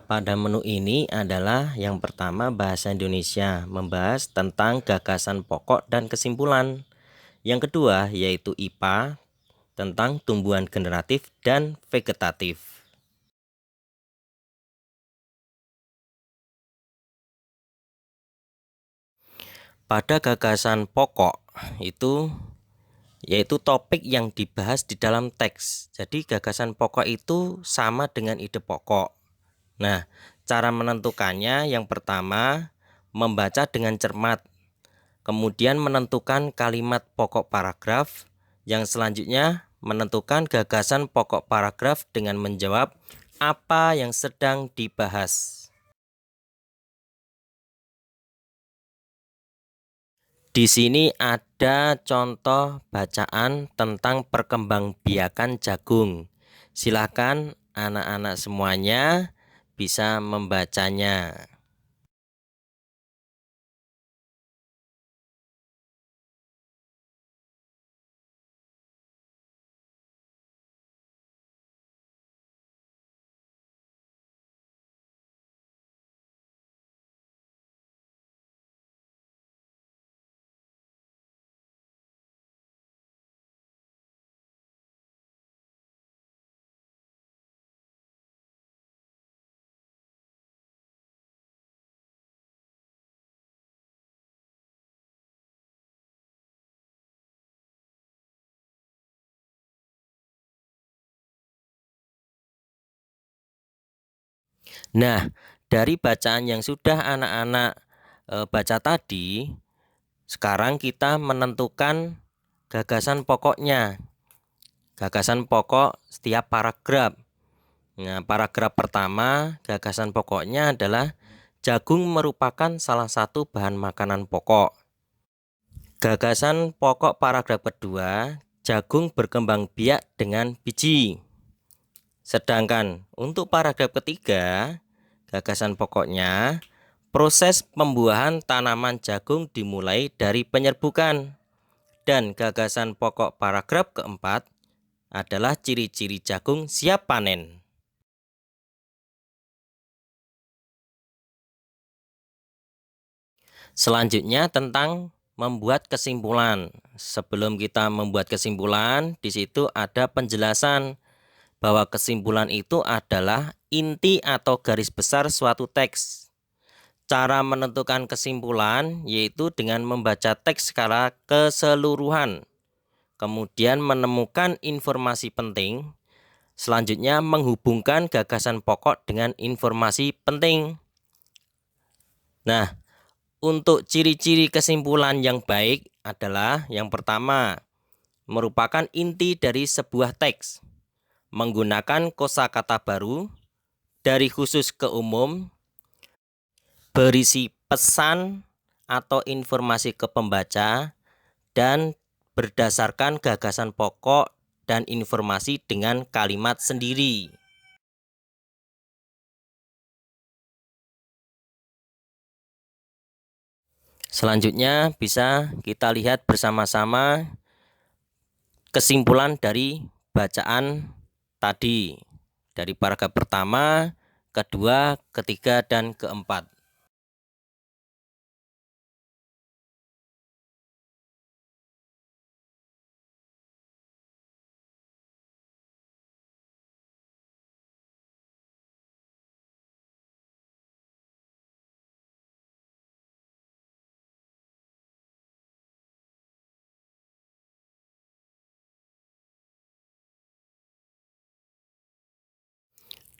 Pada menu ini adalah yang pertama bahasa Indonesia, membahas tentang gagasan pokok dan kesimpulan. Yang kedua yaitu IPA, tentang tumbuhan generatif dan vegetatif. Pada gagasan pokok itu yaitu topik yang dibahas di dalam teks. Jadi gagasan pokok itu sama dengan ide pokok. Nah, cara menentukannya yang pertama membaca dengan cermat, kemudian menentukan kalimat pokok paragraf, yang selanjutnya menentukan gagasan pokok paragraf dengan menjawab apa yang sedang dibahas. Di sini ada contoh bacaan tentang perkembangbiakan jagung. Silakan anak-anak semuanya bisa membacanya. Nah, dari bacaan yang sudah anak-anak baca tadi, sekarang kita menentukan gagasan pokoknya. Gagasan pokok setiap paragraf. Nah, paragraf pertama, gagasan pokoknya adalah jagung merupakan salah satu bahan makanan pokok. Gagasan pokok paragraf kedua, jagung berkembang biak dengan biji. Sedangkan untuk paragraf ketiga, gagasan pokoknya, proses pembuahan tanaman jagung dimulai dari penyerbukan. Dan gagasan pokok paragraf keempat adalah ciri-ciri jagung siap panen. Selanjutnya tentang membuat kesimpulan. Sebelum kita membuat kesimpulan, di situ ada penjelasan bahwa kesimpulan itu adalah inti atau garis besar suatu teks. Cara menentukan kesimpulan yaitu dengan membaca teks secara keseluruhan, kemudian menemukan informasi penting, selanjutnya menghubungkan gagasan pokok dengan informasi penting. Nah, untuk ciri-ciri kesimpulan yang baik adalah yang pertama, merupakan inti dari sebuah teks, menggunakan kosakata baru, dari khusus ke umum, berisi pesan atau informasi ke pembaca, dan berdasarkan gagasan pokok dan informasi dengan kalimat sendiri. Selanjutnya bisa kita lihat bersama-sama kesimpulan dari bacaan tadi, dari paragraf pertama, kedua, ketiga, dan keempat.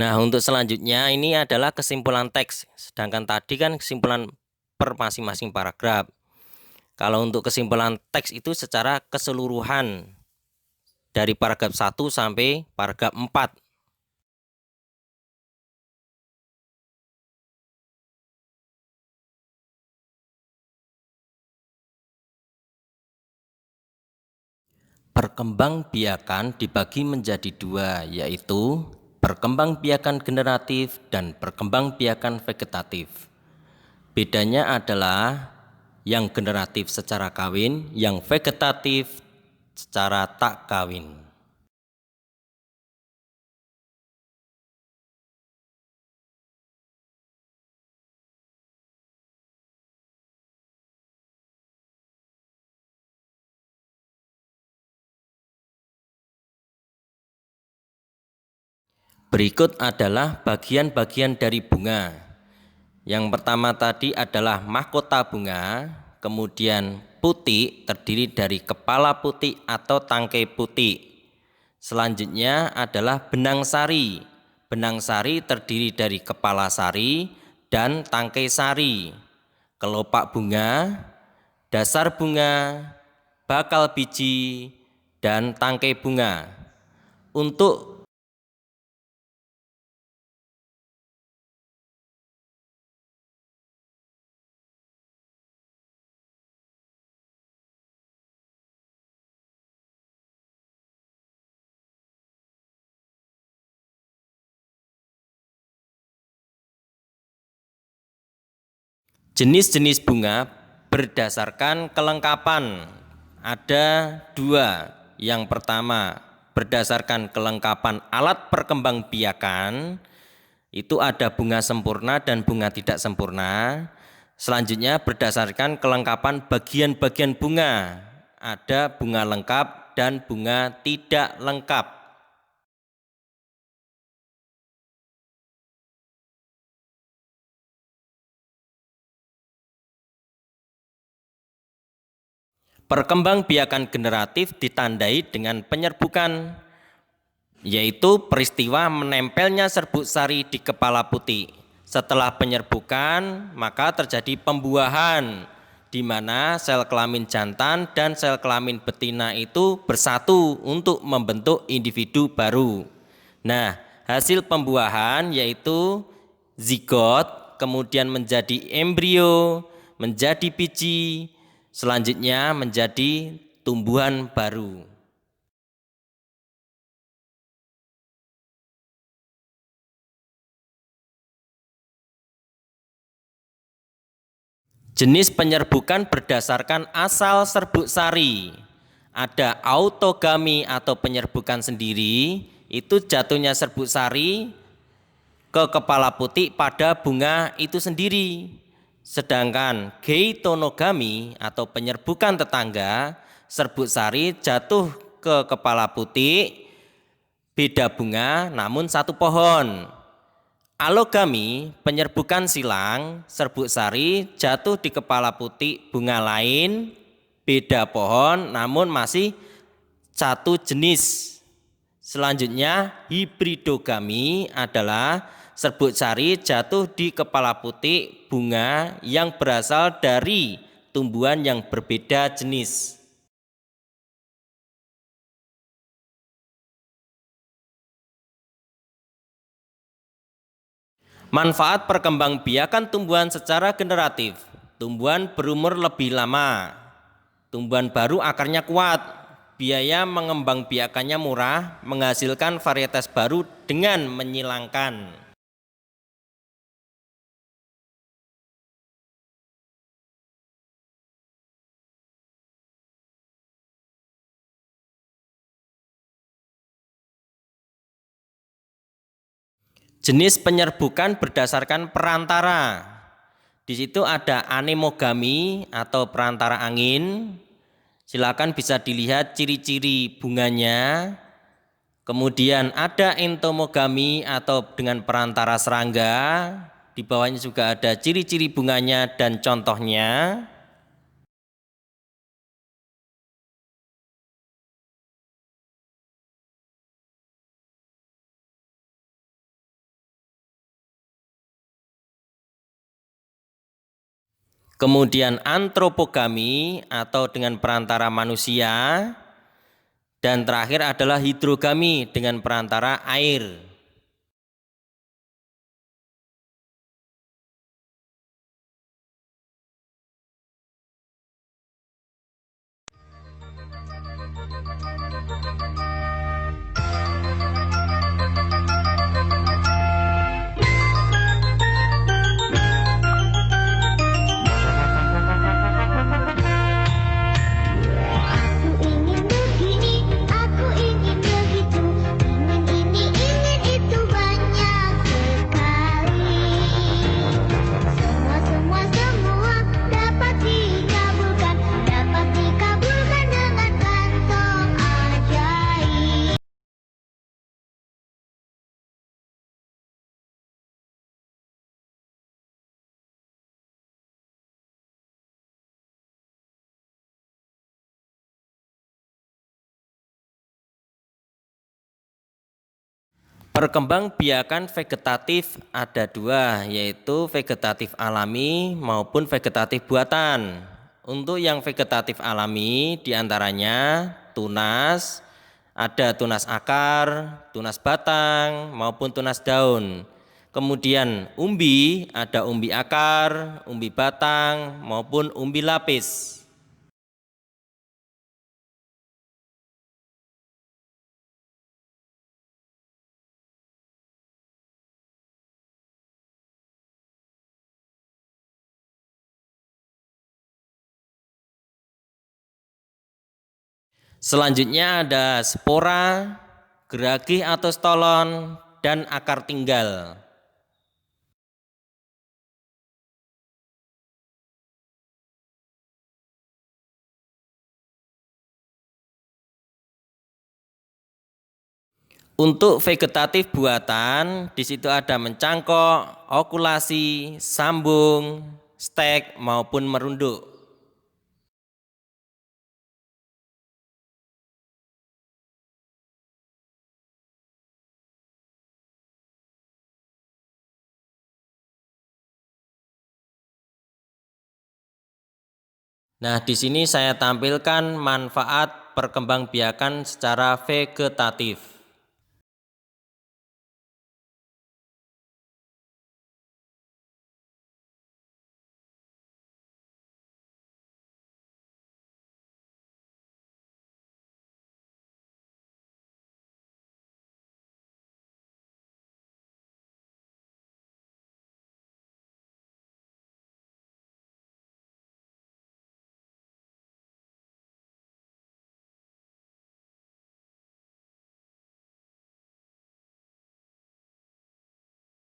Nah, untuk selanjutnya ini adalah kesimpulan teks, sedangkan tadi kan kesimpulan per masing-masing paragraf. Kalau untuk kesimpulan teks itu secara keseluruhan dari paragraf 1 sampai paragraf 4. Perkembangbiakan dibagi menjadi dua, yaitu perkembangbiakan generatif dan perkembangbiakan vegetatif. Bedanya adalah yang generatif secara kawin, yang vegetatif secara tak kawin. Berikut adalah bagian-bagian dari bunga. Yang pertama tadi adalah mahkota bunga, kemudian putik terdiri dari kepala putik atau tangkai putik. Selanjutnya adalah benang sari. Benang sari terdiri dari kepala sari dan tangkai sari. Kelopak bunga, dasar bunga, bakal biji, dan tangkai bunga. Untuk jenis-jenis bunga berdasarkan kelengkapan ada 2. Yang pertama berdasarkan kelengkapan alat perkembangbiakan, itu ada bunga sempurna dan bunga tidak sempurna. Selanjutnya berdasarkan kelengkapan bagian-bagian bunga, ada bunga lengkap dan bunga tidak lengkap. Perkembangbiakan generatif ditandai dengan penyerbukan, yaitu peristiwa menempelnya serbuk sari di kepala putik. Setelah penyerbukan, maka terjadi pembuahan, di mana sel kelamin jantan dan sel kelamin betina itu bersatu untuk membentuk individu baru. Nah, hasil pembuahan yaitu zigot, kemudian menjadi embrio, menjadi biji, selanjutnya menjadi tumbuhan baru. Jenis penyerbukan berdasarkan asal serbuk sari. Ada autogami atau penyerbukan sendiri, itu jatuhnya serbuk sari ke kepala putik pada bunga itu sendiri. Sedangkan geitonogami atau penyerbukan tetangga, serbuk sari jatuh ke kepala putik, beda bunga namun satu pohon. Alogami, penyerbukan silang, serbuk sari jatuh di kepala putik bunga lain, beda pohon namun masih satu jenis. Selanjutnya hibridogami adalah serbuk sari jatuh di kepala putik bunga yang berasal dari tumbuhan yang berbeda jenis. Manfaat perkembangbiakan tumbuhan secara generatif. Tumbuhan berumur lebih lama. Tumbuhan baru akarnya kuat. Biaya mengembangbiakannya murah, menghasilkan varietas baru dengan menyilangkan. Jenis penyerbukan berdasarkan perantara. Di situ ada anemogami atau perantara angin. Silakan bisa dilihat ciri-ciri bunganya. Kemudian ada entomogami atau dengan perantara serangga. Di bawahnya juga ada ciri-ciri bunganya dan contohnya. Kemudian antropogami atau dengan perantara manusia. Dan terakhir adalah hidrogami dengan perantara air. Aku ingin begini, aku ingin begitu, ingin ini, ingin Perkembangbiakan vegetatif ada dua, yaitu vegetatif alami maupun vegetatif buatan. Untuk yang vegetatif alami diantaranya tunas, ada tunas akar, tunas batang maupun tunas daun. Kemudian umbi, ada umbi akar, umbi batang maupun umbi lapis. Selanjutnya ada spora, geragih atau stolon, dan akar tinggal. Untuk vegetatif buatan, di situ ada mencangkok, okulasi, sambung, stek maupun merunduk. Nah, di sini saya tampilkan manfaat perkembangbiakan secara vegetatif.